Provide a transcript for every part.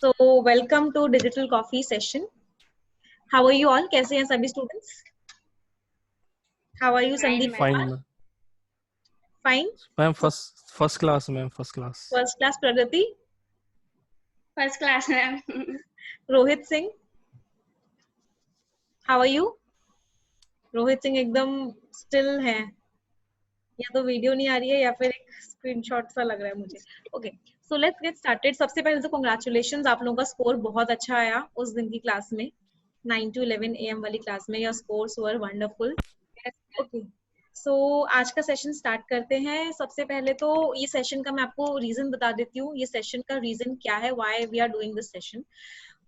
So welcome to digital coffee session. How are you all? कैसे हैं सभी students? How are you Fine, Sandeep ma'am. Kumar? Fine Fine. Ma'am, first class ma'am, first class. First class Pragati. First class, ma'am. Rohit Singh. How are you? Rohit Singh एकदम still है, या तो video नहीं आ रही है या फिर एक स्क्रीनशॉट सा लग रहा है मुझे। Okay, so let's get started. सबसे पहले तो कांग्रेचुलेशंस, आप लोगों का स्कोर बहुत अच्छा आया उस दिन की क्लास में, 9 to 11 AM वाली क्लास में। Your scores were wonderful. Okay, so आज का सेशन स्टार्ट करते हैं। सबसे पहले तो ये सेशन का मैं आपको रीजन बता देती हूँ। ये सेशन का रीजन क्या है, why we are doing this session.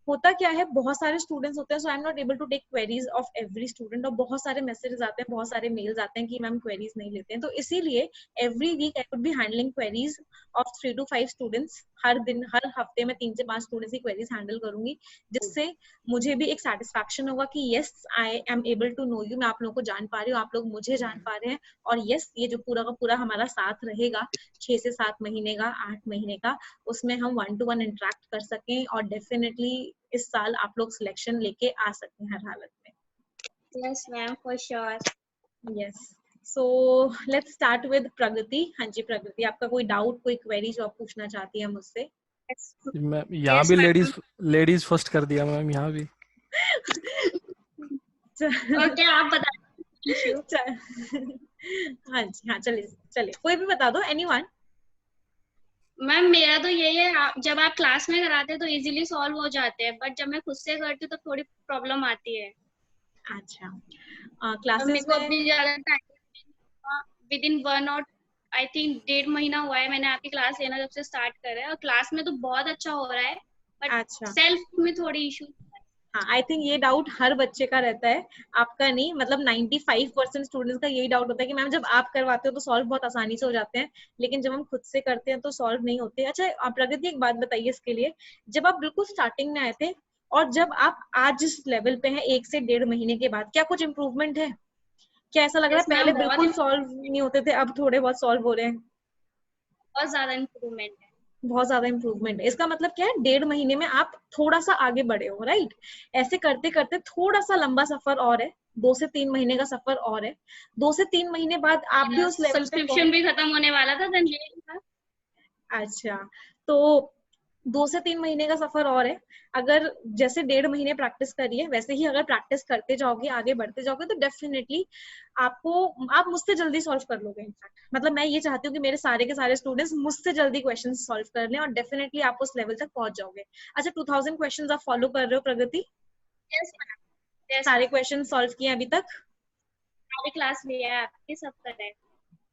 होता क्या है, बहुत सारे स्टूडेंट्स होते हैं, so I am not able to take queries of every student, और बहुत सारे मैसेजेस आते हैं, बहुत सारे मेल्स आते हैं कि मैम क्वेरीज नहीं लेते हैं। तो इसीलिए every week I could be handling queries of 3 to 5 students. हर दिन, हर हफ्ते में 3 से 5 स्टूडेंट्स की क्वेरीज हैंडल करूंगी, जिससे मुझे भी एक सेटिस्फैक्शन होगा कि yes I am able to know you, मैं आप लोगों को जान पा रही हूँ, आप लोग मुझे जान पा रहे हैं। और यस, ये जो पूरा का पूरा हमारा साथ रहेगा 6 से 7 महीने का, 8 महीने का, उसमें हम 1-to-1 इंटरेक्ट कर सकें, और डेफिनेटली इस साल आप लोग सिलेक्शन लेके आ सकते हैं हर हालत में। Yes, ma'am, for sure. Yes, so let's start with Pragati. हाँ जी प्रगति, आपका कोई डाउट, कोई क्वेरी जो आप पूछना चाहती हैं मुझसे? Yes, मैम यहाँ yes, भी ma'am. लेडीज फर्स्ट कर दिया मैम, यहाँ भी। Okay, आप बता issue. हाँ जी, हाँ चलिए चलिए, कोई भी बता दो, एनीवन। मैम मेरा तो यही है, जब आप क्लास में कराते हैं तो इजीली सॉल्व हो जाते हैं, बट जब मैं खुद से करती हूँ तो थोड़ी प्रॉब्लम आती है। अच्छा, तो क्लासेस मेरे को में अभी ज्यादा टाइम, विद इन 1 और आई थिंक 1.5 महीना हुआ है मैंने आपकी क्लास लेना जब से स्टार्ट करा है, और क्लास में तो बहुत अच्छा हो रहा है, बट अच्छा, सेल्फ में थोड़ी इशू। हाँ आई थिंक ये डाउट हर बच्चे का रहता है, आपका नहीं, मतलब 95% स्टूडेंट्स का यही डाउट होता है कि मैम जब आप करवाते हो तो सॉल्व बहुत आसानी से हो जाते हैं, लेकिन जब हम खुद से करते हैं तो सॉल्व नहीं होते। अच्छा, आप प्रगति एक बात बताइए इसके लिए, जब आप बिल्कुल स्टार्टिंग में आए थे और जब आप आज जिस लेवल पे हैं 1 से 1.5 महीने के बाद, क्या कुछ इम्प्रूवमेंट है? क्या ऐसा लग रहा Yes, है पहले मैम, बिल्कुल सॉल्व नहीं होते थे, अब थोड़े बहुत सॉल्व हो रहे हैं? बहुत ज्यादा इम्प्रूवमेंट है। बहुत ज्यादा इम्प्रूवमेंट है, इसका मतलब क्या है, 1.5 महीने में आप थोड़ा सा आगे बढ़े हो, राइट? ऐसे करते करते थोड़ा सा लंबा सफर और है, 2 से 3 महीने का सफर और है। 2 से 3 महीने बाद आप भी उस लेवल पे सब्सक्रिप्शन भी खत्म होने वाला था, then ले लिया। अच्छा, तो 2 से 3 महीने का सफर और है। अगर जैसे 1.5 महीने प्रैक्टिस करिए, वैसे ही अगर प्रैक्टिस करते जाओगे, आगे बढ़ते जाओगे, तो डेफिनेटली आप मुझसे जल्दी सॉल्व कर लोगे। इनफैक्ट मतलब मैं ये चाहती हूँ कि मेरे सारे के सारे स्टूडेंट्स मुझसे जल्दी क्वेश्चन सॉल्व कर लें, और डेफिनेटली आप उस लेवल तक पहुंच जाओगे। अच्छा, 2000 क्वेश्चन आप फॉलो कर रहे हो प्रगति? Yes, ma'am. Yes, सारे ma'am. क्वेश्चन सॉल्व किए अभी तक? सारी क्लास लिया है आपकी, सब करेक्ट।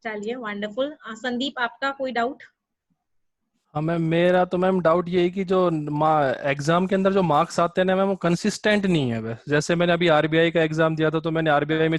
चलिए वंडरफुल। संदीप, आपका कोई डाउट? हाँ मैम, मेरा तो मैम डाउट ये है कि जो एग्जाम के अंदर जो मार्क्स आते हैं ना मैम, वो कंसिस्टेंट नहीं है। बस जैसे मैंने अभी आरबीआई का एग्जाम दिया था, तो मैंने आरबीआई में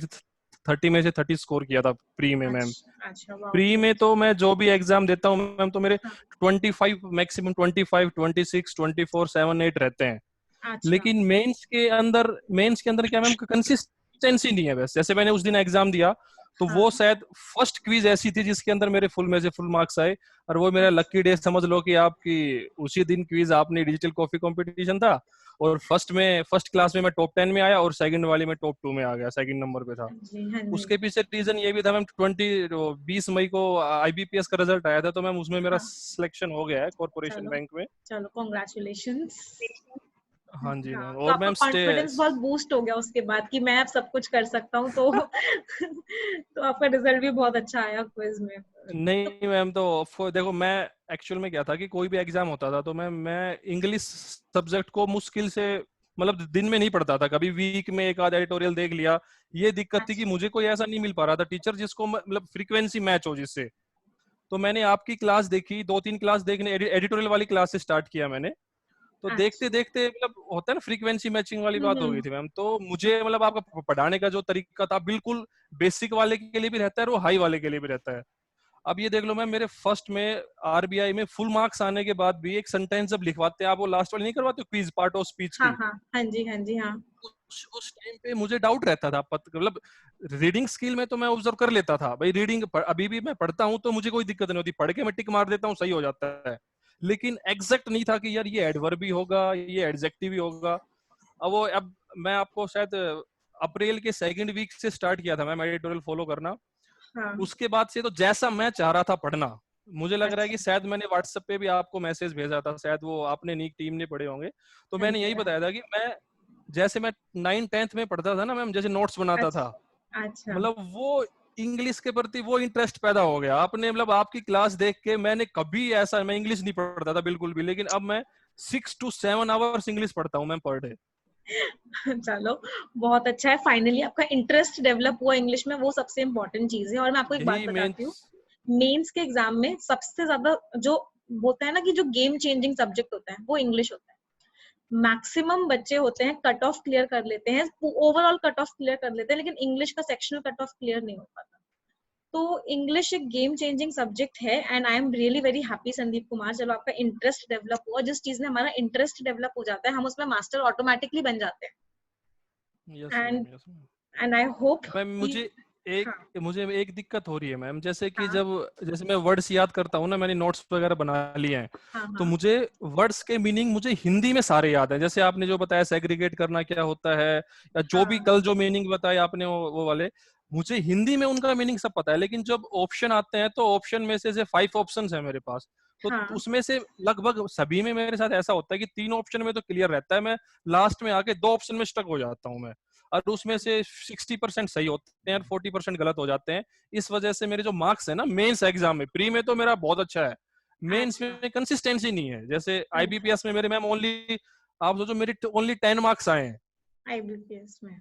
30 में से 30 स्कोर किया था प्री में मैम। अच्छा, वाह। प्री में तो मैं जो भी एग्जाम देता हूँ मैम, तो मेरे हाँ। 25 मैक्सिमम 25, 26, 24, 7, 8 रहते हैं। अच्छा, लेकिन मेंस के अंदर क्या मैम, कंसिस्टेंसी नहीं है। बस जैसे मैंने उस दिन एग्जाम दिया, तो हाँ, वो शायद फर्स्ट क्विज ऐसी थी जिसके अंदर मेरे फुल में से फुल मार्क्स आए, और वो मेरा लकी डे समझ लो कि आपकी। उसी दिन क्विज आपने डिजिटल कॉफी कंपटीशन था, और फर्स्ट क्लास में मैं टॉप 10 में आया, और सेकंड वाली में टॉप 2 में आ गया, सेकंड नंबर पे था। जी, हाँ जी, उसके पीछे रीजन ये भी था मैम, 20 मई को आईबीपीएस का रिजल्ट आया था, तो मैम उसमें मेरा हाँ। सिलेक्शन हो गया है कॉर्पोरेशन चलो, बैंक में। चलो कॉन्ग्रेचुलेशंस। हाँ जी हाँ, मैम। तो और आपका मैम कॉन्फिडेंस बहुत बूस्ट हो गया उसके बाद कि मैं अब सब कुछ कर सकता हूँ, तो तो आपका रिजल्ट भी बहुत अच्छा आया क्विज में। तो नहीं मैम, तो देखो, मैं एक्चुअल में क्या था कि कोई भी एग्जाम होता था तो मैं इंग्लिश सब्जेक्ट को मुश्किल से, मतलब दिन में नहीं पढ़ता था, कभी वीक में एक आध एडिटोरियल देख लिया। ये दिक्कत थी कि अच्छा, मुझे कोई ऐसा नहीं मिल पा रहा था टीचर जिसको मतलब फ्रीक्वेंसी मैच हो जिससे। तो मैंने आपकी क्लास देखी, 2-3 क्लास देखने, एडिटोरियल वाली क्लास से स्टार्ट किया मैंने। तो देखते अच्छा। देखते मतलब होता है ना, फ्रीक्वेंसी मैचिंग वाली बात हो गई हम्म। थी मैम। तो मुझे मतलब आपका पढ़ाने का जो तरीका था, बिल्कुल बेसिक वाले के लिए भी रहता है और वो हाई वाले के लिए भी रहता है। अब ये देख लो मैम, मेरे फर्स्ट में आरबीआई में फुल मार्क्स आने के बाद भी एक सेंटेंस जब लिखवाते हैं आप, वो लास्ट वाली नहीं करवाते क्विज पार्ट ऑफ स्पीच हाँ की, हाँ, हाँ जी, हाँ जी, हाँ। उस टाइम पे मुझे डाउट रहता था। मतलब रीडिंग स्किल में तो मैं ऑब्जर्व कर लेता था भाई, रीडिंग अभी भी मैं पढ़ता हूँ तो मुझे कोई दिक्कत नहीं होती, पढ़ के मैं टिक मार देता हूँ, सही हो जाता है। लेकिन एग्जैक्ट नहीं था कि यार ये एडवर्ब भी होगा, ये एडजेक्टिव भी होगा। अब मैं आपको शायद अप्रैल के सेकंड वीक से स्टार्ट किया था मैं एडिटोरियल फॉलो करना। हाँ। उसके बाद से तो जैसा मैं चाह रहा था पढ़ना, मुझे लग रहा है कि अच्छा। शायद मैंने व्हाट्सएप पे भी आपको मैसेज भेजा था, शायद वो आपने नीक टीम ने पढ़े होंगे। तो हाँ मैंने जी, यही हाँ। बताया था कि मैं जैसे मैं 9th-10th में पढ़ता था ना मैम, जैसे नोट्स बनाता था, अच्छा। अच्छा। मतलब वो इंग्लिश के प्रति वो इंटरेस्ट पैदा हो गया। आपने मतलब आपकी क्लास देख के मैंने कभी ऐसा, मैं इंग्लिश नहीं पढ़ता था बिल्कुल भी, लेकिन अब मैं 6 to 7 आवर्स इंग्लिश पढ़ता हूँ मैम पर डे। चलो, बहुत अच्छा है, फाइनली आपका इंटरेस्ट डेवलप हुआ इंग्लिश में, वो सबसे इम्पोर्टेंट चीज है। और मैं आपको एक बात यही मेन। बताती हूँ, मेंस के एग्जाम में सबसे ज्यादा जो होता है ना कि जो गेम चेंजिंग सब्जेक्ट होता है वो इंग्लिश होता है। मैक्सिमम बच्चे होते हैं कट ऑफ क्लियर कर लेते हैं, ओवरऑल कट ऑफ क्लियर कर लेते हैं, लेकिन इंग्लिश का सेक्शनल कट ऑफ क्लियर नहीं हो पाता। तो इंग्लिश एक गेम चेंजिंग सब्जेक्ट है and I am really very happy Sandeep Kumar, चलो आपका इंटरेस्ट डेवलप हुआ। जिस चीज में हमारा इंटरेस्ट डेवलप हो जाता है हम उसमें मास्टर ऑटोमेटिकली बन जाते यस हैं। Ma'am, yes ma'am. And I hope ma'am कि एक हाँ, मुझे एक दिक्कत हो रही है मैम, जैसे कि हाँ, जब जैसे मैं वर्ड्स याद करता हूँ ना, मैंने नोट्स वगैरह बना लिए हैं, हाँ, तो हाँ, मुझे वर्ड्स के मीनिंग मुझे हिंदी में सारे याद है। जैसे आपने जो बताया सेग्रीगेट करना क्या होता है, या जो भी हाँ, कल जो मीनिंग बताए आपने वो वाले, मुझे हिंदी में उनका मीनिंग सब पता है। लेकिन जब ऑप्शन आते हैं तो ऑप्शन में से 5 ऑप्शंस है मेरे पास, तो हाँ, उसमें से लगभग सभी में मेरे साथ ऐसा होता है कि 3 ऑप्शन में तो क्लियर रहता है, मैं लास्ट में आके 2 ऑप्शन में स्टक हो जाता हूँ मैं, और उसमें से 60% सही होते हैं और 40% गलत हो जाते हैं। इस वजह से मेरे जो मार्क्स है ना मेंस एग्जाम में, प्री में तो मेरा बहुत अच्छा है, मेंस अच्छा, में कंसिस्टेंसी नहीं है। जैसे अच्छा, आईबीपीएस में मेरे मैम ओनली, आप सोचो मेरे ओनली 10 मार्क्स आए हैं आईबीपीएस में।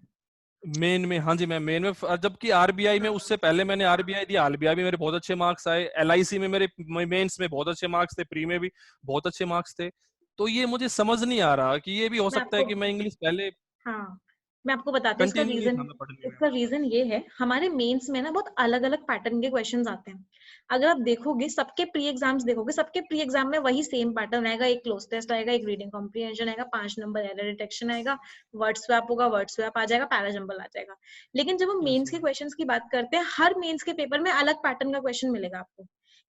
मेन में। हाँ जी मैम, मेन में। जबकि आरबीआई में उससे पहले मैंने आरबीआई दिया, आरबीआई में मेरे बहुत अच्छे मार्क्स आए, एलआईसी में मेरे मेंस में बहुत अच्छे मार्क्स थे, प्री में भी बहुत अच्छे मार्क्स थे। तो ये मुझे समझ नहीं आ रहा कि ये भी हो मैं सकता है आपको कि मैं इंग्लिश पहले हाँ, मैं आपको बताती हूँ इसका कंटिन्यू नहीं रीजन। था मैं पढ़ने में। इसका रीजन ये है, हमारे मेंस में ना बहुत अलग अलग पैटर्न के क्वेश्चंस आते हैं। अगर आप देखोगे सबके प्री एग्जाम्स देखोगे, सबके प्री एग्जाम में वही सेम पैटर्न आएगा, एक क्लोज टेस्ट आएगा, एक रीडिंग कॉम्प्रिहेंशन आएगा, 5 नंबर एरर डिटेक्शन आएगा, वर्ड स्वैप होगा, वर्ड स्वैप आ जाएगा, पैरा जंबल आ जाएगा। लेकिन जब हम यस मेंस के मैम। क्वेश्चंस की बात करते हैं, हर मेंस के पेपर में अलग पैटर्न का क्वेश्चन मिलेगा आपको।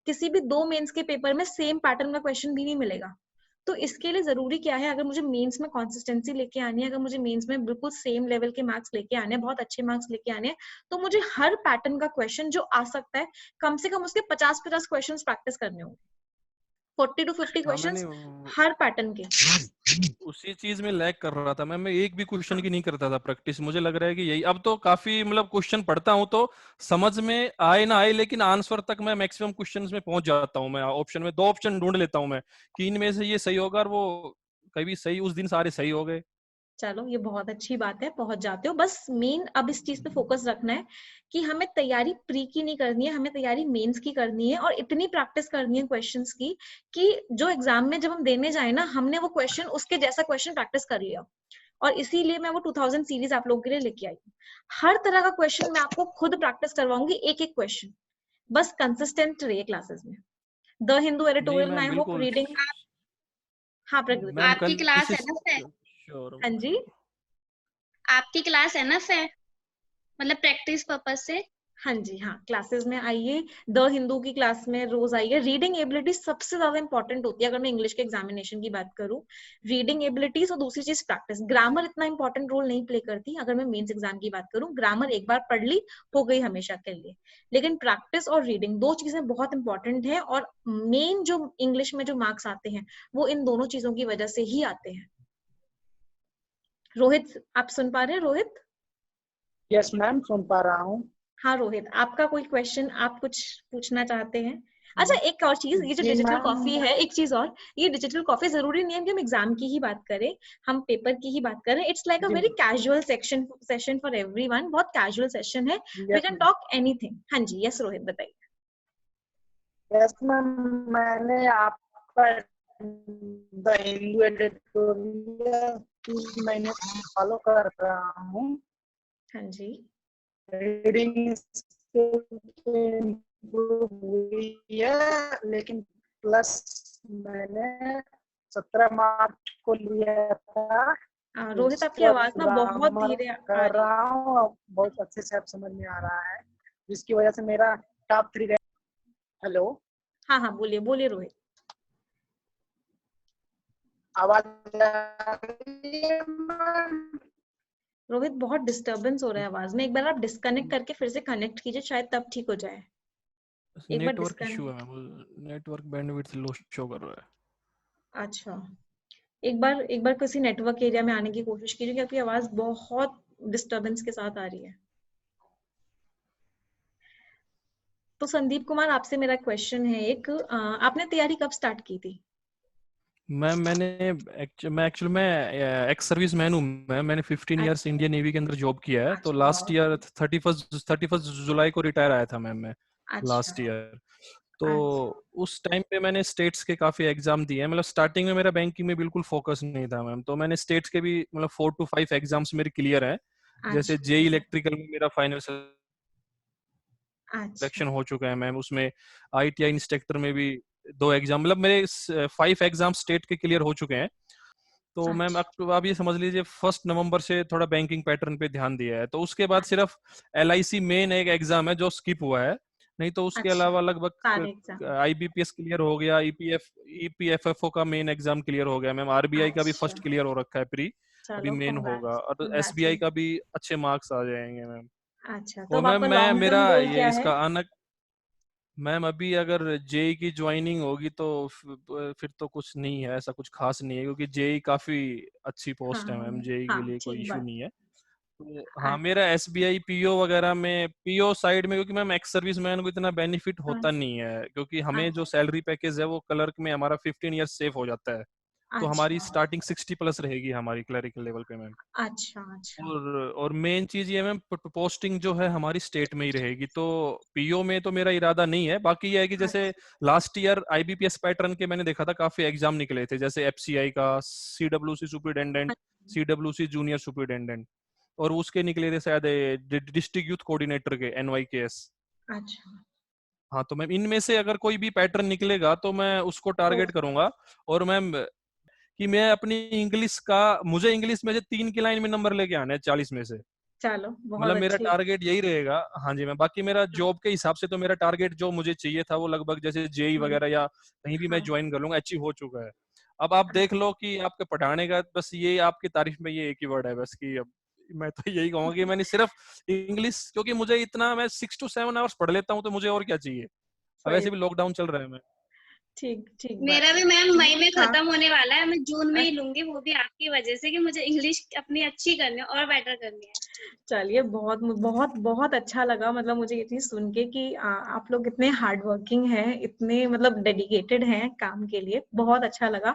किसी भी 2 मेंस के पेपर में सेम पैटर्न का क्वेश्चन भी नहीं मिलेगा। तो इसके लिए जरूरी क्या है, अगर मुझे मेंस में कंसिस्टेंसी लेके आनी है, अगर मुझे मेंस में बिल्कुल सेम लेवल के मार्क्स लेके आने हैं, बहुत अच्छे मार्क्स लेके आने हैं, तो मुझे हर पैटर्न का क्वेश्चन जो आ सकता है, कम से कम उसके 50-50 क्वेश्चंस प्रैक्टिस करने होंगे, 40 to 50 हाँ मैंने क्वेश्चंस हर पैटर्न के। उसी चीज में लैग कर रहा था मैं एक भी क्वेश्चन की नहीं करता था प्रैक्टिस। मुझे लग रहा है कि यही, अब तो काफी मतलब क्वेश्चन पढ़ता हूँ तो समझ में आए ना आए, लेकिन आंसर तक मैं मैक्सिमम क्वेश्चंस में पहुंच जाता हूँ। मैं ऑप्शन में 2 ऑप्शन ढूंढ लेता हूँ मैं कि इनमें से ये सही होगा, और वो कभी सही, उस दिन सारे सही हो गए। चलो, ये बहुत अच्छी बात है, पहुंच जाते हो। बस मेन अब इस चीज पे फोकस रखना है कि हमें तैयारी प्री की नहीं करनी है, हमें तैयारी मेंस की करनी है, और इतनी प्रैक्टिस करनी है क्वेश्चंस की कि जो एग्जाम में जब हम देने जाए ना, हमने वो क्वेश्चन, उसके जैसा क्वेश्चन प्रैक्टिस कर लिया। और इसीलिए मैं वो 2000 सीरीज आप लोगों के लिए लेके आई हूँ। हर तरह का क्वेश्चन मैं आपको खुद प्रैक्टिस करवाऊंगी, एक एक क्वेश्चन। बस कंसिस्टेंट रहिए क्लासेस में। द हिंदू नहीं एडिटोरियल में मैम आई होप बिल्कुल। रीडिंग। हाँ प्रकृति। मैम आपकी क्लास है ना फिर? श्योर। हाँ जी। आपकी क्लास है ना फिर, मतलब प्रैक्टिस पर्पज से? हाँ जी, हाँ, क्लासेस में आइए। द हिंदू की क्लास में रोज आइए। रीडिंग एबिलिटी सबसे ज्यादा इंपॉर्टेंट होती है अगर मैं इंग्लिश के एग्जामिनेशन की बात करूं। रीडिंग एबिलिटीज और दूसरी चीज प्रैक्टिस। ग्रामर इतना इंपॉर्टेंट रोल नहीं प्ले करती अगर मैं मेंस एग्जाम की बात करूं। ग्रामर एक बार पढ़ ली, हो गई हमेशा के लिए। लेकिन प्रैक्टिस और रीडिंग दो चीजें बहुत इंपॉर्टेंट है, और मेन जो इंग्लिश में जो मार्क्स आते हैं वो इन दोनों चीजों की वजह से ही आते हैं। रोहित, आप सुन पा रहे हैं रोहित? यस मैम, सुन पा रहा हूँ। हाँ रोहित, आपका कोई क्वेश्चन, आप कुछ पूछना चाहते हैं? अच्छा, एक और चीज, ये जो जी डिजिटल मैम। कॉफी है, एक चीज और, ये डिजिटल कॉफी जरूरी नहीं है कि हम एग्जाम की ही बात करें, हम पेपर की ही बात करें। इट्स लाइक अ जी very casual session for everyone, बहुत कैजुअल सेशन है। We yes can ma'am. Talk anything. हाँ जी, यस रोहित बताइए। यस मैम, मैंने आपका द हिंदू एडिटोरियल 3 महीने फॉलो कर रहा हूँ। हाँ जी। रीडिंग इम्प्रूव हुई है, लेकिन प्लस मैंने 17 मार्च को लिया था। रोहित, आपकी उसका आवाज ना बहुत ग्रामर धीरे आ कर रही है। रहा हूँ, अब बहुत अच्छे से अब समझ में आ रहा है, जिसकी वजह से मेरा टॉप 3 रहे। हेलो। हाँ हाँ, बोलिए बोलिए रोहित। आवाज आ रही है मैम? रोहित बहुत डिस्टरबेंस हो रहा है आवाज में, एक बार आप डिस्कनेक्ट करके फिर से कनेक्ट कीजिए, शायद तब ठीक हो जाए। एक बार नेटवर्क इशू है डिस्कनेक्ट। मैम, नेटवर्क बैंडविड्थ लो शो कर रहा है। अच्छा, एक बार किसी नेटवर्क एरिया में आने की कोशिश कीजिए, क्योंकि आवाज बहुत डिस्टरबेंस के साथ आ रही है। तो संदीप कुमार, आपसे मेरा क्वेश्चन है एक, आपने तैयारी कब स्टार्ट की थी? मैं एक्चुअली मैं एक्स सर्विस मैन हूँ। मैंने 15 इयर्स अच्छा इंडियन नेवी के अंदर जॉब किया है। तो अच्छा, लास्ट बहुत ईयर 31 जुलाई को रिटायर आया था मैम मैं, अच्छा लास्ट ईयर। तो अच्छा उस टाइम पे मैंने स्टेट्स के काफी एग्जाम दिए हैं। मतलब स्टार्टिंग में मेरा बैंकिंग में बिल्कुल फोकस नहीं था मैम, तो मैंने स्टेट्स के भी मतलब 4 to 5 एग्जाम्स मेरे क्लियर हैं। जैसे जेई अच्छा इलेक्ट्रिकल में मेरा फाइनल अच्छा सिलेक्शन हो चुका है मैम। उसमें आईटीआई इंस्ट्रक्टर में भी 2 एग्जाम, मतलब मेरे 5 एग्जाम स्टेट के क्लियर हो चुके हैं। तो मैम अच्छा आप ये समझ लीजिए 1 नवंबर से थोड़ा बैंकिंग पैटर्न पे ध्यान दिया है। तो उसके बाद सिर्फ एलआईसी मेन एक एग्जाम है जो स्किप हुआ है, नहीं तो उसके अच्छा, अलावा सारे लगभग एग्जाम। आईबीपीएस क्लियर हो गया, ईपीएफएफओ का मेन एग्जाम क्लियर हो गया मैम, आरबीआई का भी अच्छा, फर्स्ट क्लियर हो रखा है प्री, अभी चलो मेन होगा, कॉन्ग्रेट्स, और एसबीआई का कॉन्ग्रेचुलेशन। भी अच्छे मार्क्स आ जाएंगे मैम। अच्छा, तो और अब मैम आपका मैं लॉन्ग मेरा टर्म गोल ये क्या है? इसका आना मैम, अभी अगर जेई की ज्वाइनिंग होगी तो फिर तो कुछ नहीं है, ऐसा कुछ खास नहीं है, क्योंकि जेई काफी अच्छी पोस्ट है हाँ मैम, जेई के हाँ, लिए कोई ठीक इशू बात। नहीं है। तो हाँ, मेरा अच्छा एसबीआई पीओ वगैरह में, पीओ साइड में, क्योंकि मैम एक्स सर्विस मैन को इतना बेनिफिट हाँ, होता नहीं है, क्योंकि हमें जो अच्छा सैलरी पैकेज है वो क्लर्क में हमारा 15 ईयर सेफ हो जाता है। तो हमारी अच्छा स्टार्टिंग 60 प्लस रहेगी हमारी क्लरिकल लेवल पे मैम। अच्छा अच्छा और मेन चीज ये मैम, पोस्टिंग जो है हमारी स्टेट में ही रहेगी। तो पीओ में तो मेरा इरादा नहीं है। बाकी ये है कि जैसे अच्छा लास्ट ईयर आईबीपीएस पैटर्न के मैंने देखा था काफी एग्जाम निकले थे, जैसे एफसीआई का, CWC superintendent, CWC junior superintendent, और उसके निकले थे शायद डिस्ट्रिक्ट यूथ कोऑर्डिनेटर के, एनवाईकेएस। अच्छा। हाँ, तो मैम इनमें से अगर कोई भी पैटर्न निकलेगा तो मैं उसको तो टारगेट करूंगा। और मैम कि मैं अपनी इंग्लिश का, मुझे इंग्लिश में से 3 की लाइन में नंबर लेके आने हैं 40 में से। चलो बहुत मतलब मेरा अच्छी। टारगेट यही रहेगा। हाँ जी, मैं बाकी मेरा जॉब के हिसाब से तो मेरा टारगेट जो मुझे चाहिए था वो लगभग जैसे जेई हाँ वगैरह या कहीं भी मैं हाँ ज्वाइन कर लूंगा, अचीव हो चुका है। अब आप देख लो कि आपके पढ़ाने का बस ये आपकी तारीफ में ये एक ही वर्ड है बस, कि अब मैं तो यही कहूंगा कि मैंने सिर्फ इंग्लिश, क्योंकि मुझे इतना, मैं 6 to 7 आवर्स पढ़ लेता हूँ, तो मुझे और क्या चाहिए। अब सही। ऐसे भी लॉकडाउन चल रहा है मैं। ठीक ठीक बात मेरा है। भी मैम मई में हाँ, खत्म होने वाला है, मैं जून में ही लूंगी, वो भी आपकी वजह से कि मुझे इंग्लिश अपनी अच्छी करनी है और बेटर करनी है। चलिए बहुत बहुत बहुत अच्छा लगा, मतलब मुझे ये चीज सुन के कि आप लोग इतने हार्ड वर्किंग हैं, इतने मतलब डेडिकेटेड हैं काम के लिए, बहुत अच्छा लगा।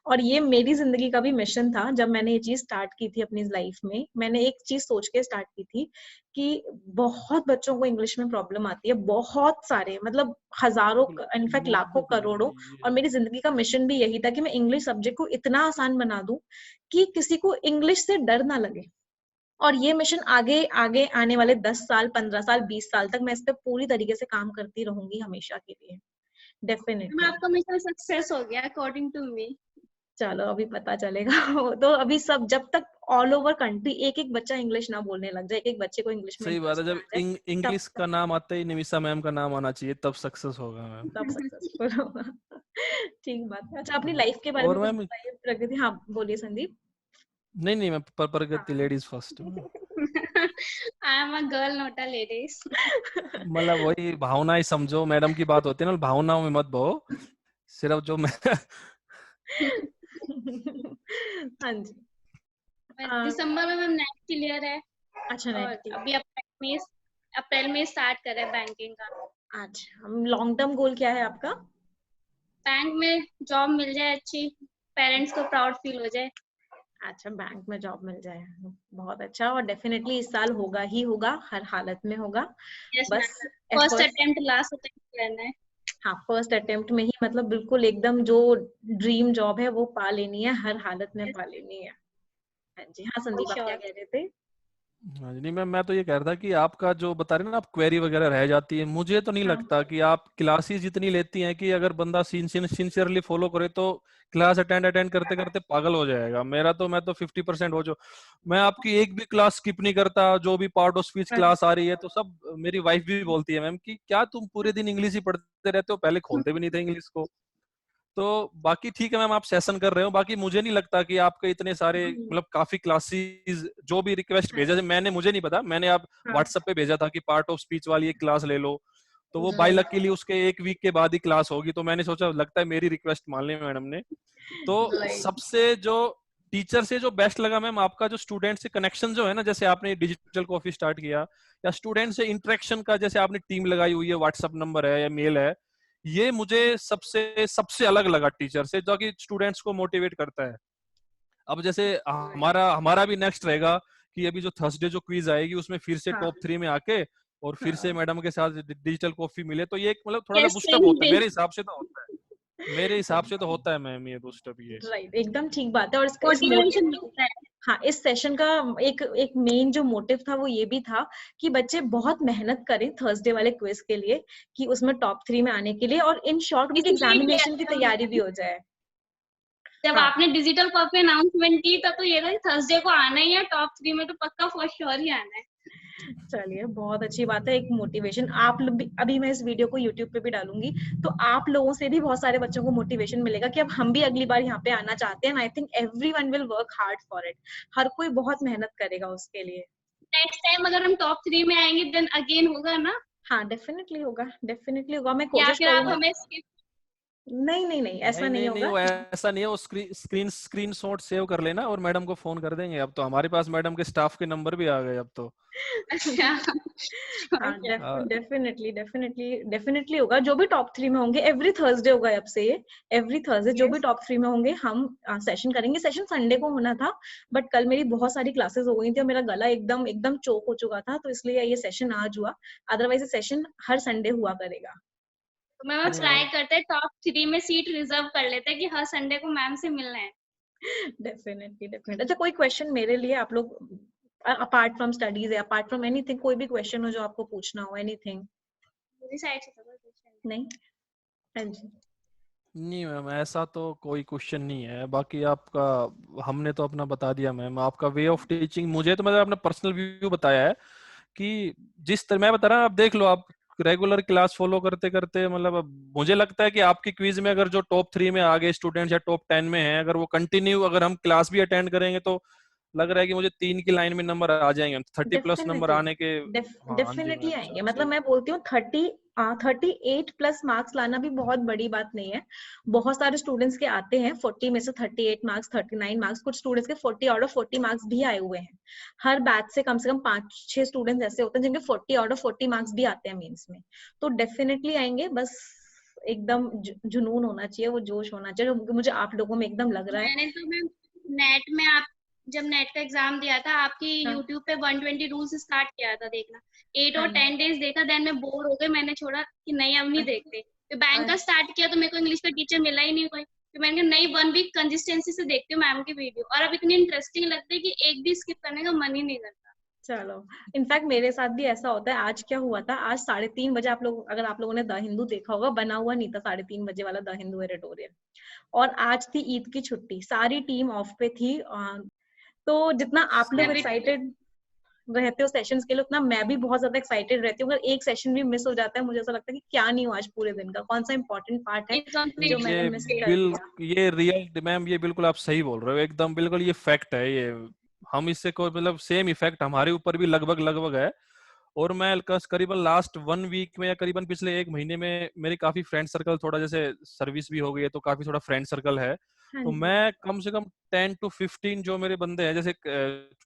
और ये मेरी जिंदगी का भी मिशन था। जब मैंने ये चीज स्टार्ट की थी अपनी लाइफ में, मैंने एक चीज सोच के स्टार्ट की थी कि बहुत बच्चों को इंग्लिश में प्रॉब्लम आती है, बहुत सारे, मतलब हजारों, इनफैक्ट लाखों नोटबुक है करोड़ों। और ये। मेरी जिंदगी का मिशन भी यही था कि मैं इंग्लिश सब्जेक्ट को इतना आसान बना दूं कि किसी को इंग्लिश से डर ना लगे। और ये मिशन आगे आगे आने वाले 10 साल, 15 साल, 20 साल तक मैं इस पे पूरी तरीके से काम करती रहूंगी, हमेशा के लिए, मैं डेफिनेटली। आपका मिशन सक्सेस हो गया अकॉर्डिंग टू मी। चलो अभी पता चलेगा। तो अभी सब, जब तक ऑल ओवर कंट्री एक एक बच्चा इंग्लिश ना बोलने लग जाए, एक एक बच्चे को इंग्लिश में सही बात है, इंटरेस्ट ना जब आ जाए, तब इंग्लिश तक का नाम आता ही निमिषा मैम का नाम आना चाहिए, तब सक्सेस होगा मैम। तब सक्सेसफुल होगा। ठीक बात है। अच्छा, अपनी लाइफ के बारे में और कुछ मैम, बताइए, प्रगति। हाँ बोलिए संदीप। नहीं नहीं, मैं प्रगति हाँ। Ladies first. I am a girl not a ladies. मतलब वही भावनाएं समझो, मैडम की बात होती है ना, भावनाओं में मत बहो, सिर्फ जो मैं हाँ जी। दिसंबर में मैम नेट क्लियर है, अच्छा, नेट और की। अभी अप्रैल में स्टार्ट करे बैंकिंग का। अच्छा, लॉन्ग टर्म गोल क्या है आपका? बैंक में जॉब मिल जाए अच्छी, पेरेंट्स को प्राउड फील हो जाए। अच्छा, बैंक में जॉब मिल जाए, बहुत अच्छा। और डेफिनेटली इस साल होगा ही होगा, हर हालत में होगा। यस बस ma'am, first efforts. Attempt last attempt लेना है। हाँ, फर्स्ट अटेम्प्ट में ही, मतलब बिल्कुल एकदम जो ड्रीम जॉब है वो पा लेनी है, हर हालत में यस पा लेनी है। हाँ जी। हाँ फॉर संदीप, आप क्या श्योर। कह रहे थे? हाँ जी, नहीं मैं तो ये कह रहा था कि आपका जो बता रहे हैं ना आप, क्वेरी वगैरह रह जाती है, मुझे तो नहीं हाँ लगता कि आप क्लासेस जितनी लेती हैं कि अगर बंदा सिंसियरली फॉलो करे तो क्लास अटेंड अटेंड करते करते पागल हो जाएगा। मैं तो 50% हो जो, मैं आपकी एक भी क्लास स्किप नहीं करता, जो भी पार्ट ऑफ स्पीच हाँ। क्लास आ रही है तो सब। मेरी वाइफ भी बोलती है मैम कि क्या तुम पूरे दिन इंग्लिश ही पढ़ते रहते हो, पहले खोलते भी नहीं थे इंग्लिश को। तो बाकी ठीक है मैम, आप सेशन कर रहे हो, बाकी मुझे नहीं लगता कि आपके इतने सारे मतलब काफी क्लासेस जो भी रिक्वेस्ट भेजा, मैंने मुझे नहीं पता, मैंने आप व्हाट्सएप पे भेजा था कि पार्ट ऑफ स्पीच वाली एक क्लास ले लो, तो वो बाय लकीली उसके 1 वीक के बाद ही क्लास होगी, तो मैंने सोचा लगता है मेरी रिक्वेस्ट मान ली मैडम ने। तो सबसे जो टीचर से जो बेस्ट लगा मैम, आपका जो स्टूडेंट से कनेक्शन जो है ना, जैसे आपने डिजिटल कॉफी स्टार्ट किया या स्टूडेंट से इंटरेक्शन का, जैसे आपने टीम लगाई हुई है, व्हाट्सएप नंबर है या मेल है, ये मुझे सबसे सबसे अलग लगा टीचर से, जो कि स्टूडेंट्स को मोटिवेट करता है। अब जैसे हमारा हमारा भी नेक्स्ट रहेगा कि अभी जो थर्सडे जो क्विज आएगी उसमें फिर से टॉप 3 में आके और फिर से मैडम के साथ डिजिटल कॉफी मिले, तो ये एक मतलब थोड़ा सा बूस्टअप होता है, मेरे हिसाब से तो होता है, मेरे हिसाब से तो होता है मैम ये बूस्टअप। ये राइट, एकदम ठीक बात है। और मोटिवेशन मिलता है। हाँ, इस सेशन का एक मेन जो मोटिव था वो ये भी था कि बच्चे बहुत मेहनत करें थर्सडे वाले क्विज के लिए, कि उसमें टॉप 3 में आने के लिए, और इन शॉर्ट उनकी एग्जामिनेशन की तैयारी भी हो जाए। जब आपने डिजिटल कॉपी अनाउंसमेंट की तब तो ये था कि थर्सडे को आना ही है, टॉप 3 में तो पक्का फॉर श्योर ही आना है। चलिए, बहुत अच्छी बात है, एक मोटिवेशन। आप लोग भी, अभी मैं इस वीडियो को यूट्यूब पे भी डालूंगी, तो आप लोगों से भी बहुत सारे बच्चों को मोटिवेशन मिलेगा कि अब हम भी अगली बार यहाँ पे आना चाहते हैं। I think everyone will work hard for it, हर कोई बहुत मेहनत करेगा उसके लिए। नेक्स्ट टाइम अगर हम टॉप 3 में आएंगे देन अगेन होगा ना? हाँ, डेफिनेटली होगा, डेफिनेटली होगा। मैं या कोशिश फिर आप करूंगी। हमें skip नहीं, ऐसा नहीं होगा। वो ऐसा नहीं है, वो स्क्रीनशॉट सेव कर लेना और मैडम को फोन कर देंगे। अब तो हमारे पास मैडम के स्टाफ के नंबर भी आ गए अब तो। अच्छा हाँ, डेफिनेटली होगा। जो भी टॉप 3 में होंगे, एवरी थर्सडे होगा अब से, ये एवरी थर्सडे जो भी टॉप 3 में होंगे हम सेशन करेंगे। सेशन संडे को होना था, बट कल मेरी बहुत सारी क्लासेस हो गई थी और मेरा गला एकदम चोक हो चुका था, तो इसलिए ये सेशन आज हुआ। अदरवाइज ये सेशन हर संडे हुआ करेगा। तो मैम ट्राई करते हैं टॉप 3 में सीट रिजर्व कर लेते हैं कि हर संडे को मैम से मिलना है। डेफिनेटली। अच्छा, कोई क्वेश्चन मेरे लिए आप लोग, अपार्ट फ्रॉम स्टडीज या अपार्ट फ्रॉम एनीथिंग, कोई भी क्वेश्चन हो जो आपको पूछना हो, एनीथिंग? मेरी साइड से तो कोई क्वेश्चन नहीं? हाँ जी। नहीं मैम, ऐसा तो कोई क्वेश्चन नहीं है। बाकी आपका हमने तो अपना बता दिया मैम, आपका वे ऑफ टीचिंग मुझे तो मतलब अपना पर्सनल व्यू बताया है कि जिस तरह मैं बता रहा हूँ, आप देख लो, आप रेगुलर क्लास फॉलो करते करते मतलब अब मुझे लगता है कि आपकी क्विज में अगर जो टॉप 3 में आ गए स्टूडेंट्स या टॉप 10 में हैं, अगर वो कंटिन्यू अगर हम क्लास भी अटेंड करेंगे तो लग रहा है कि मुझे 3 की लाइन में नंबर आ जाएंगे, 30+ नंबर आने के। हाँ जी डेफिनेटली मैम, आएंगे। मतलब मैं बोलती हूँ 38+ मार्क्स लाना भी बहुत बड़ी बात नहीं है। बहुत सारे स्टूडेंट्स के आते हैं 40 में से 38 मार्क्स, 39 मार्क्स, कुछ स्टूडेंट्स के 40 आउट ऑफ 40 मार्क्स भी आए हुए हैं। हर बैच से कम 5-6 स्टूडेंट्स ऐसे होते हैं जिनके 40 आउट ऑफ 40 मार्क्स भी आते हैं मेंस में। तो डेफिनेटली आएंगे, बस एकदम जुनून होना चाहिए, वो जोश होना चाहिए जो मुझे आप लोगों में एकदम लग रहा है। मैंने तो मैम नेट में, आप जब नेट का एग्जाम दिया था आपकी हाँ। यूट्यूब पे 120 रूल्स स्टार्ट किया था देखना, 8 और हाँ। 10 डेज देखा, देन मैं बोर हो गई, मैंने छोड़ा कि नहीं अब नहीं देखते। फिर बैंक का स्टार्ट किया तो मेरे को इंग्लिश का टीचर मिला ही नहीं कोई, फिर मैंने कहा नहीं 1 वीक कंसिस्टेंसी से देखती हूँ मैम की वीडियो, और अब इतनी इंटरेस्टिंग लगती है कि एक भी स्किप करने का मन ही नहीं करता। चलो, इनफैक्ट मेरे साथ भी ऐसा होता है। आज क्या हुआ था, आज 3:30 बजे, आप लोग अगर आप लोगों ने द हिंदू देखा होगा, बना हुआ नहीं था 3:30 बजे वाला द हिंदू एडिटोरियल, और आज थी ईद की छुट्टी, सारी टीम ऑफ पे थी। तो जितना आप लोग एक्साइटेड रहते हो सेशंस के लिए, उतना मैं भी बहुत ज्यादा एक्साइटेड रहती हूँ। अगर एक सेशन भी मिस हो जाता है, मुझे ऐसा लगता है कि क्या नहीं हुआ आज पूरे दिन का, कौन सा इंपॉर्टेंट पार्ट है जो मैंने मिस कर दिया। ये रियल मैम, ये बिल्कुल आप सही बोल रहे हो, एकदम बिल्कुल ये फैक्ट है। ये हम इससे कोई मतलब सेम इफेक्ट हमारे ऊपर भी लगभग है। और मैं करीबन लास्ट 1 वीक में या करीबन पिछले 1 महीने में मेरे काफी फ्रेंड सर्कल, थोड़ा जैसे सर्विस भी हो गई है तो काफी थोड़ा फ्रेंड सर्कल है, तो मैं कम से कम 10 to 15 जो मेरे बंदे हैं, जैसे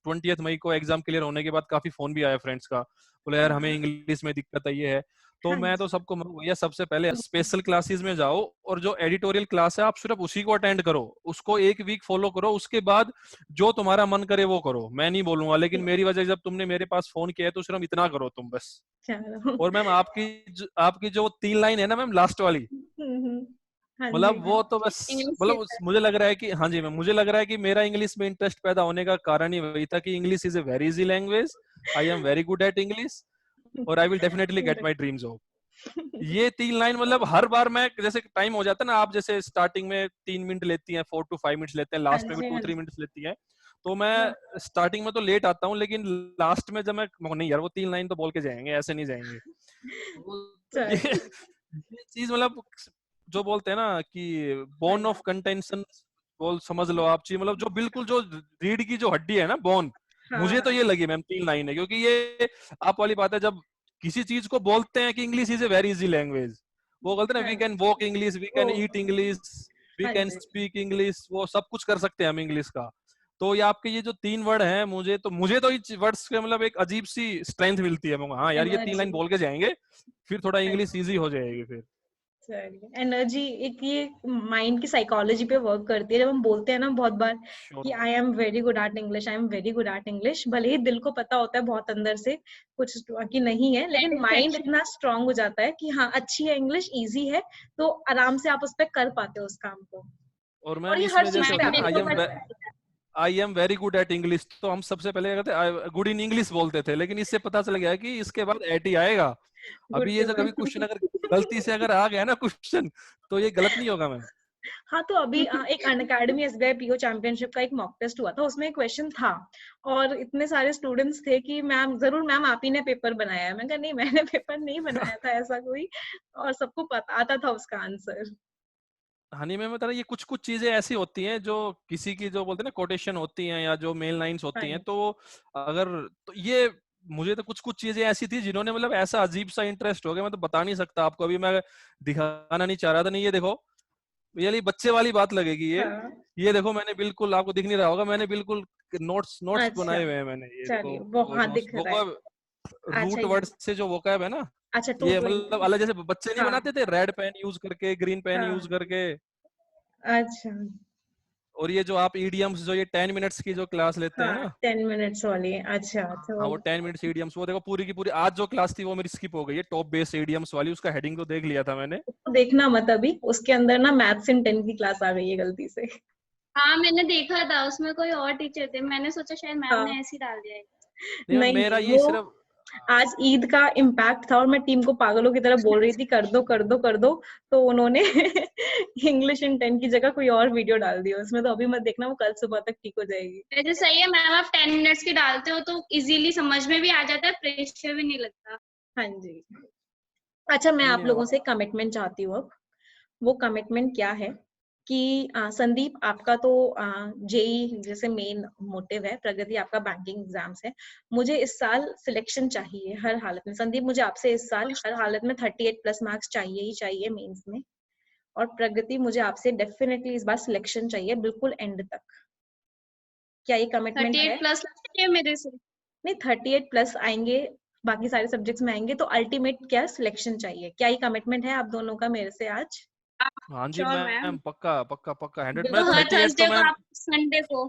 20 मई को एग्जाम क्लियर होने के बाद काफी फोन भी आया फ्रेंड्स का, बोले यार हमें इंग्लिश में दिक्कत है, ये है। तो मैं तो सबको भैया सबसे पहले स्पेशल क्लासेस में जाओ और जो एडिटोरियल क्लास है आप सिर्फ उसी को अटेंड करो, उसको 1 वीक फॉलो करो, उसके बाद जो तुम्हारा मन करे वो करो। मैं नहीं बोलूंगा, लेकिन मेरी वजह जब तुमने मेरे पास फोन किया है तो सिर्फ इतना करो तुम बस। और मैम आपकी जो 3 लाइन है ना मैम लास्ट वाली, मतलब वो तो बस मतलब मुझे लग रहा है कि हाँ जी मैम, मुझे लग रहा है कि मेरा इंग्लिश में इंटरेस्ट पैदा होने का कारण ही वही था कि English is a very easy language, I am very good at English और I will definitely get my dream job. ये 3 लाइन मतलब हर बार मैं, जैसे टाइम हो जाता है ना, आप जैसे स्टार्टिंग में 3 मिनट लेती हैं, 4 to 5 मिनट्स लेते हैं, लास्ट में भी 2-3 मिनट्स लेती हैं, तो मैं स्टार्टिंग में तो लेट आता हूँ, लेकिन लास्ट में जब मैं नहीं यार वो 3 लाइन तो बोल के जाएंगे, ऐसे नहीं जाएंगे। ये चीज मतलब जो बोलते हैं ना कि बोन ऑफ कंटेंशन बोल समझ लो आप चीज, मतलब जो बिल्कुल जो रीढ़ की जो हड्डी है ना बोन, मुझे तो हाँ ये लगी मैम 3 लाइन है, क्योंकि ये आप वाली बात है, जब किसी चीज को बोलते हैं कि English is a very easy language, वो बोलते हैं ना हाँ we can walk English, we oh can eat English, we हाँ कैन जी स्पीक इंग्लिश, वो सब कुछ कर सकते हैं हम इंग्लिश का। तो ये आपके ये जो 3 वर्ड हैं, मुझे तो इस वर्ड्स के मतलब एक अजीब सी स्ट्रेंथ मिलती है, हाँ यार ये 3 लाइन एनर्जी बोल के जाएंगे, फिर थोड़ा इंग्लिश इजी हो जाएगी फिर। चलिए एनर्जी एक ये माइंड की साइकोलॉजी पे वर्क करती है। जब हम बोलते हैं ना बहुत बार श्योर कि ma'am. I am very good at English, I am very good at English, भले ही दिल को पता होता है बहुत अंदर से कुछ कि नहीं है, लेकिन माइंड सेटिस्फेक्शन। इतना स्ट्रांग हो जाता है कि हाँ अच्छी है इंग्लिश, इजी है, तो आराम से आप उस पर कर पाते हो उस काम को। और और मैम ये हर इसमें चीज जैसे पे होता है माइंड ना, आपको एकदम पता है। आई am very good at English, तो हम सबसे पहले क्या कहते हैं गुड इन इंग्लिश बोलते थे, लेकिन इससे पता चल गया कि इसके बाद एट ही आएगा। गुड अभी ये टू जो गो। कभी क्वेश्चन अगर गलती से अगर आ गया ना क्वेश्चन, तो ये गलत नहीं होगा मैम। हाँ तो अभी एक अनअकैडमी एसबीआई पीओ चैंपियनशिप का एक मॉक टेस्ट हुआ था, उसमें एक क्वेश्चन था और इतने सारे स्टूडेंट्स थे कि मैम जरूर मैम आप ही ने पेपर बनाया है। मैं कहा नहीं मैंने पेपर नहीं बनाया था ऐसा कोई, और सबको पता आता था उसका आंसर। हाँ नहीं, मैं बता रहा ये कुछ कुछ चीजें ऐसी होती हैं जो किसी की जो बोलते हैं ना कोटेशन होती हैं या जो मेल लाइंस हाँ होती हैं, जी तो अगर तो ये मुझे तो कुछ कुछ चीजें ऐसी थी जिन्होंने मतलब ऐसा अजीब सा इंटरेस्ट हो गया, मैं तो बता नहीं सकता आपको, अभी मैं दिखाना नहीं चाह रहा था। नहीं ये देखो, ये बच्चे वाली बात लगेगी ये। हाँ ये देखो मैंने बिल्कुल, आपको दिख नहीं रहा होगा, मैंने बिल्कुल नोट्स नोट्स अच्छा बनाए हुए हैं मैंने, ये देखो चलिए वो वो हाँ जो दिख रहा है। वोकैब, अच्छा रूट वर्ड से जो वोकैब है ना, अच्छा ये मतलब 220 अलग, जैसे बच्चे नहीं हाँ बनाते थे रेड पेन यूज करके, ग्रीन पेन यूज हाँ करके। अच्छा और ये जो आप ईडियम्स जो ये 10 मिनट्स की जो क्लास लेते हैं हाँ ना, 10 मिनट्स वाली अच्छा हाँ तो वो 10 मिनट्स ईडियम्स, वो देखो पूरी की पूरी आज जो क्लास थी वो मेरी स्किप हो गई है, टॉप बेस ईडियम्स वाली, उसका हेडिंग तो देख लिया था मैंने। उसको देखना मत अभी, उसके अंदर ना मैथ्स इन 10 की क्लास आ गई है गलती से। हाँ मैंने देखा था, उसमें कोई और टीचर थे, मैंने सोचा शायद मैम हाँ ने ऐसे ही डाल दिया है। नहीं मैम, नहीं मेरा नहीं ये वो सिर्फ आज ईद का इम्पैक्ट था और मैं टीम को पागलों की तरह बोल रही थी कर दो कर दो कर दो, तो उन्होंने इंग्लिश इन 10 की जगह कोई और वीडियो डाल दी उसमें, तो अभी मत देखना, वो कल सुबह तक ठीक हो जाएगी। वैसे सही है मैम, आप 10 मिनट्स की डालते हो तो इजीली समझ में भी आ जाता है, प्रेशर भी नहीं लगता। हाँ जी। अच्छा मैं नहीं आप नहीं लोगों मैम। से कमिटमेंट चाहती हूँ अब। वो कमिटमेंट क्या है कि संदीप आपका तो जेई जैसे मेन मोटिव है, प्रगति आपका बैंकिंग एग्जाम्स है, मुझे इस साल सिलेक्शन चाहिए हर हालत में। संदीप मुझे आपसे इस साल हर हालत में 38 प्लस मार्क्स चाहिए ही चाहिए मेंस में। और प्रगति मुझे आपसे डेफिनेटली इस बार सिलेक्शन चाहिए बिल्कुल एंड तक। क्या ये कमिटमेंट है? 38 प्लस चाहिए मेरे से। नहीं 38 प्लस आएंगे, बाकी सारे सब्जेक्ट्स में आएंगे, तो अल्टीमेट क्या सिलेक्शन चाहिए, क्या ये कमिटमेंट है आप दोनों का मेरे से आज? हाँ जी श्योर मैम, मैम। पक्का पक्का पक्का 100, मैं तो बिल्कुल हर 38 तो थर्सडे को मैम, आप संडे को।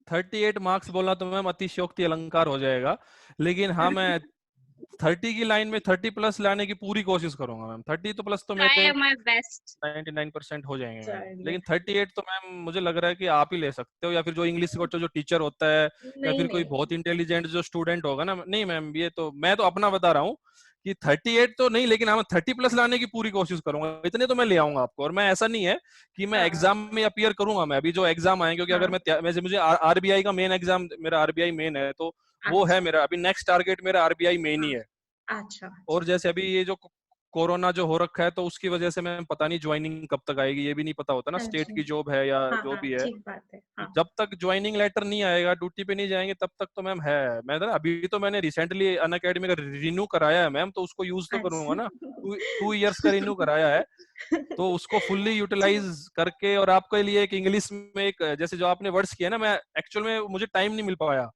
38 मार्क्स बोलना तो मैम अतिशयोक्ति अलंकार हो जाएगा, लेकिन हाँ मैं 30 की लाइन में 30 प्लस लाने की पूरी कोशिश करूंगा मैम। 30 तो प्लस तो ट्राई मेरे माय बेस्ट। 99% हो जाएंगे मैम, चलिए लेकिन 38 तो मैम मुझे लग रहा है कि आप ही ले सकते हो, या फिर जो इंग्लिश का जो टीचर होता है, या नहीं फिर कोई नहीं बहुत इंटेलिजेंट जो स्टूडेंट होगा ना। नहीं मैम, ये तो मैं तो अपना बता रहा हूँ कि 38 तो नहीं, लेकिन हाँ मैं 30 प्लस लाने की पूरी कोशिश करूंगा, इतने तो मैं ले आऊंगा आपको। और मैं ऐसा नहीं है कि मैं हाँ एग्जाम में अपीयर करूंगा, मैं अभी जो एग्जाम आए, क्योंकि अगर हाँ मैं मुझे आरबीआई का मेन एग्जाम, मेरा आरबीआई मेन है, तो वो है अच्छा मेरा अभी नेक्स्ट टारगेट, मेरा आरबीआई मेन ही हाँ है। अच्छा और अच्छा जैसे अभी ये जो कोरोना जो हो रखा है, तो उसकी वजह से मैं पता नहीं ज्वाइनिंग कब तक आएगी, ये भी नहीं पता होता ना, स्टेट अच्छा की जॉब है या हाँ जो हाँ भी है। ठीक बात है तो हाँ जब तक ज्वाइनिंग लेटर नहीं आएगा, ड्यूटी पे नहीं जाएंगे, तब तक तो मैम है। मैं ना अभी तो मैंने रिसेंटली अन अकेडमी का रिन्यू कराया है मैम, तो उसको यूज तो करूंगा अच्छा ना। 2 इयर्स का रिन्यू कराया है, तो उसको फुल्ली यूटिलाइज करके। और आपके लिए एक इंग्लिश में एक जैसे जो आपने वर्ड्स किया ना, मैं एक्चुअल में मुझे टाइम नहीं मिल पाया,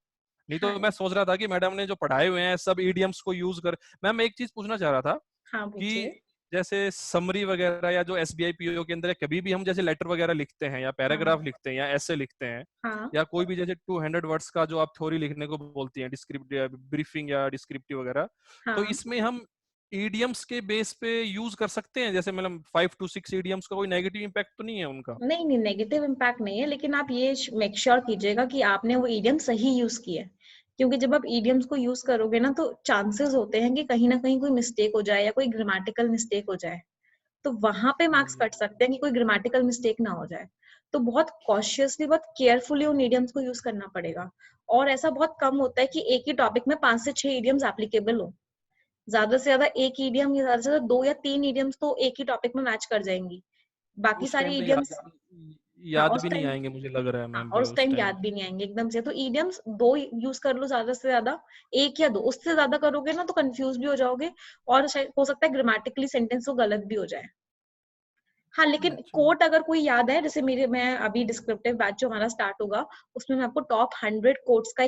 नहीं तो मैं हाँ सोच रहा था कि मैडम ने जो पढ़ाए हुए हैं सब ईडियम्स को यूज कर। मैम मैं एक चीज पूछना चाह रहा था हाँ कि पूछिए जैसे समरी वगैरह या जो एसबीआई पीओ के अंदर है, कभी भी हम जैसे लेटर वगैरह लिखते हैं या पैराग्राफ हाँ लिखते हैं या ऐसे लिखते हैं, हाँ या कोई भी जैसे 200 वर्ड्स का जो आप थ्योरी लिखने को बोलती हैं, डिस्क्रिप्टिव ब्रीफिंग या डिस्क्रिप्टिव वगैरह, तो हाँ इसमें हम ईडियम्स के बेस पे यूज कर सकते हैं, जैसे मतलब 5 to 6 ईडियम्स का कोई नेगेटिव इम्पैक्ट तो नहीं है उनका? नहीं नहीं नेगेटिव इम्पैक्ट नहीं है, लेकिन आप ये मेक श्योर कीजिएगा कि आपने वो ईडियम सही यूज किया है। क्योंकि जब आप ईडियम्स को यूज करोगे ना, तो चांसेस होते हैं कि कहीं ना कहीं कोई मिस्टेक हो जाए या कोई ग्रामेटिकल मिस्टेक हो जाए, तो वहां पे हाँ मार्क्स जी। कट सकते हैं कि कोई ग्रामेटिकल मिस्टेक ना हो जाए। तो बहुत कॉशियसली बहुत केयरफुली उन ईडियम्स को यूज करना पड़ेगा। और ऐसा बहुत कम होता है कि एक ही टॉपिक में 5 से 6 ईडियम्स एप्लीकेबल हो। ज्यादा से ज्यादा एक ईडियम या ज्यादा से ज्यादा 2 या 3 ईडियम्स तो एक ही टॉपिक में मैच कर जाएंगी, बाकी उस सारी टाइम पे ईडियम्स याद उस भी नहीं टाइम, आएंगे मुझे लग रहा है हाँ मैम और भी उस उस टाइम टाइम। याद भी नहीं आएंगे एकदम से। तो ईडियम्स 2 यूज कर लो ज्यादा से ज्यादा, 1 या 2, उससे ज्यादा करोगे ना तो कंफ्यूज भी हो जाओगे और शायद हो सकता है ग्रामेटिकली सेंटेंस वो गलत भी हो जाए। हाँ लेकिन अच्छा कोट अगर कोई याद है, जैसे मैं अभी डिस्क्रिप्टिव बैच जो हमारा स्टार्ट होगा उसमें मैं आपको टॉप 100 कोट्स का